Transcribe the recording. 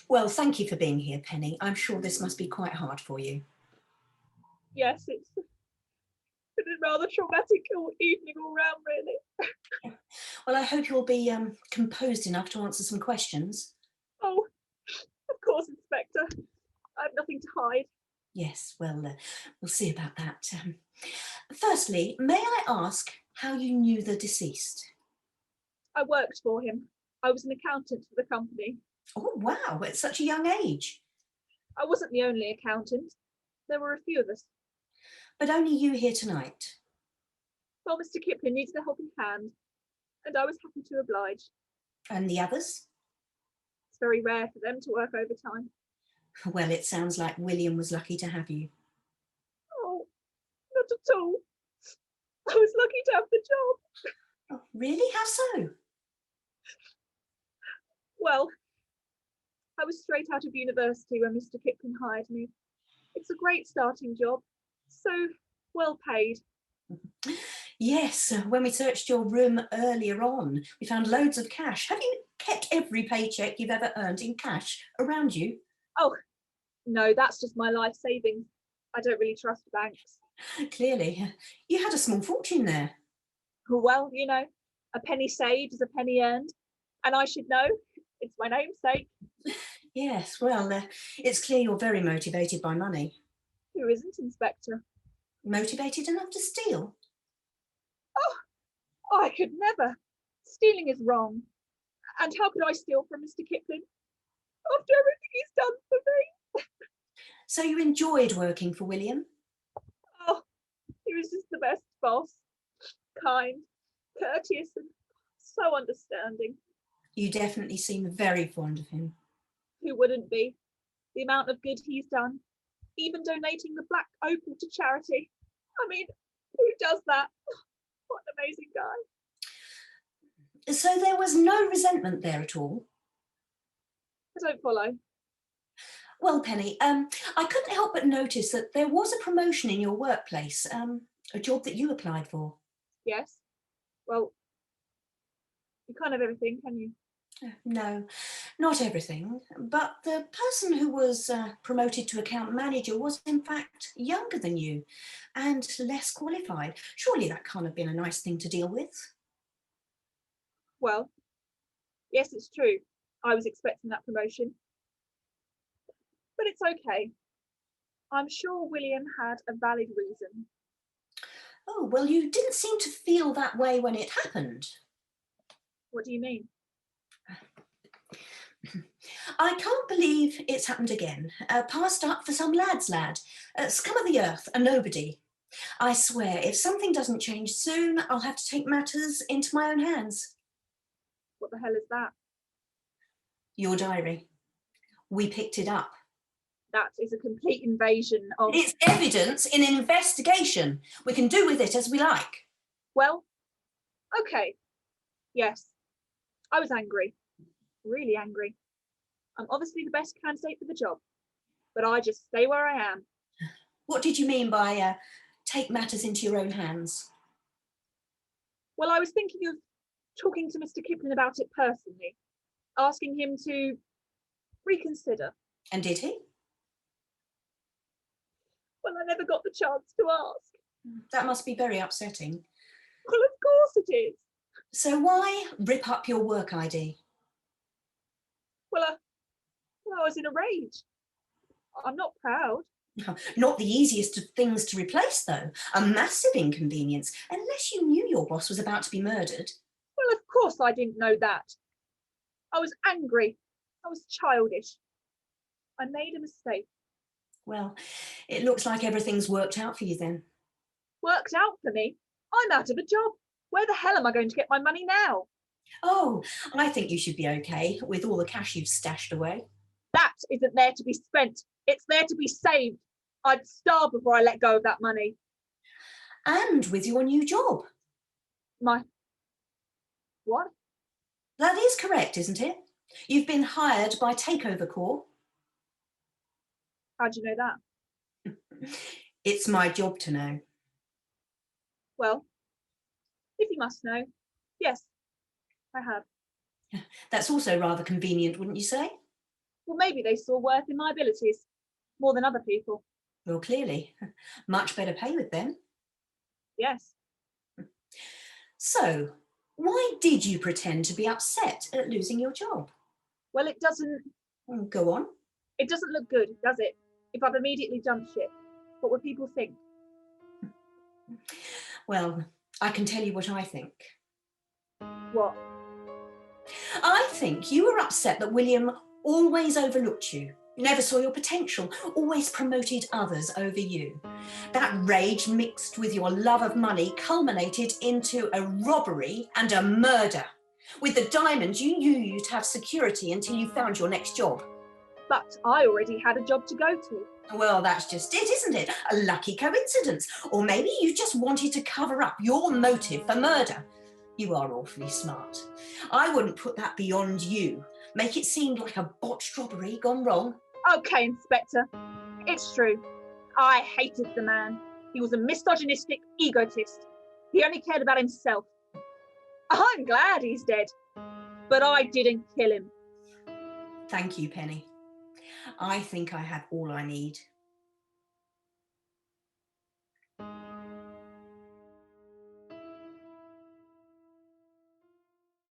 Well, thank you for being here, Penny. I'm sure this must be quite hard for you. Yes, it's been a rather traumatic evening all round, really. Well, I hope you'll be composed enough to answer some questions. Oh, of course, Inspector. I have nothing to hide. Yes, well, we'll see about that. Firstly, may I ask how you knew the deceased? I worked for him. I was an accountant for the company. Oh, wow, at such a young age. I wasn't the only accountant. There were a few of us. But only you here tonight. Well, Mr. Kipling needed a helping hand, and I was happy to oblige. And the others? It's very rare for them to work overtime. Well, it sounds like William was lucky to have you. Oh, not at all. I was lucky to have the job. Oh, really? How so? Well, I was straight out of university when Mr. Kipling hired me. It's a great starting job, so well paid. Yes, when we searched your room earlier on, we found loads of cash. Have you kept every paycheck you've ever earned in cash around you? Oh, no, that's just my life savings. I don't really trust banks. Clearly, you had a small fortune there. Well, you know, a penny saved is a penny earned, and I should know. It's my namesake. Yes, well, it's clear you're very motivated by money. Who isn't, Inspector? Motivated enough to steal? Oh, I could never. Stealing is wrong. And how could I steal from Mr. Kipling after everything he's done for me? So you enjoyed working for William? Oh, he was just the best boss. Kind, courteous, and so understanding. You definitely seem very fond of him. Who wouldn't be? The amount of good he's done, even donating the black opal to charity. I mean, who does that? What an amazing guy. So there was no resentment there at all? I don't follow. Well, Penny, I couldn't help but notice that there was a promotion in your workplace, a job that you applied for. Yes. Well, you can't have everything, can you? No, not everything, but the person who was promoted to account manager was in fact younger than you and less qualified. Surely that can't have been a nice thing to deal with. Well, yes, it's true. I was expecting that promotion. But it's okay. I'm sure William had a valid reason. Oh, well, you didn't seem to feel that way when it happened. What do you mean? I can't believe it's happened again. Passed up for some lad's lad, scum of the earth, a nobody. I swear, if something doesn't change soon, I'll have to take matters into my own hands. What the hell is that? Your diary. We picked it up. That is a complete invasion of... It's evidence in an investigation. We can do with it as we like. Well, okay. Yes, I was angry. Really angry. I'm obviously the best candidate for the job, but I just stay where I am. What did you mean by take matters into your own hands? Well, I was thinking of talking to Mr. Kipling about it personally, asking him to reconsider. And did he? Well, I never got the chance to ask. That must be very upsetting. Well, of course it is. So why rip up your work ID? Well, I was in a rage. I'm not proud. Not the easiest of things to replace, though. A massive inconvenience, unless you knew your boss was about to be murdered. Well, of course I didn't know that. I was angry. I was childish. I made a mistake. Well, it looks like everything's worked out for you then. Worked out for me? I'm out of a job. Where the hell am I going to get my money now? Oh, I think you should be okay with all the cash you've stashed away. That isn't there to be spent. It's there to be saved. I'd starve before I let go of that money. And with your new job. My... What? That is correct, isn't it? You've been hired by Takeover Corps. How'd you know that? It's my job to know. Well, if you must know, yes, I have. That's also rather convenient, wouldn't you say? Well, maybe they saw worth in my abilities more than other people. Well, clearly, much better pay with them. Yes. So, why did you pretend to be upset at losing your job? Well, it doesn't Go on. look good, does it? If I've immediately jumped ship, what would people think? Well, I can tell you what I think. What? I think you were upset that William always overlooked you, never saw your potential, always promoted others over you. That rage mixed with your love of money culminated into a robbery and a murder. With the diamonds, you knew you'd have security until you found your next job. But I already had a job to go to. Well, that's just it, isn't it? A lucky coincidence. Or maybe you just wanted to cover up your motive for murder. You are awfully smart. I wouldn't put that beyond you. Make it seem like a botched robbery gone wrong. Okay, Inspector. It's true. I hated the man. He was a misogynistic egotist. He only cared about himself. I'm glad he's dead. But I didn't kill him. Thank you, Penny. I think I have all I need.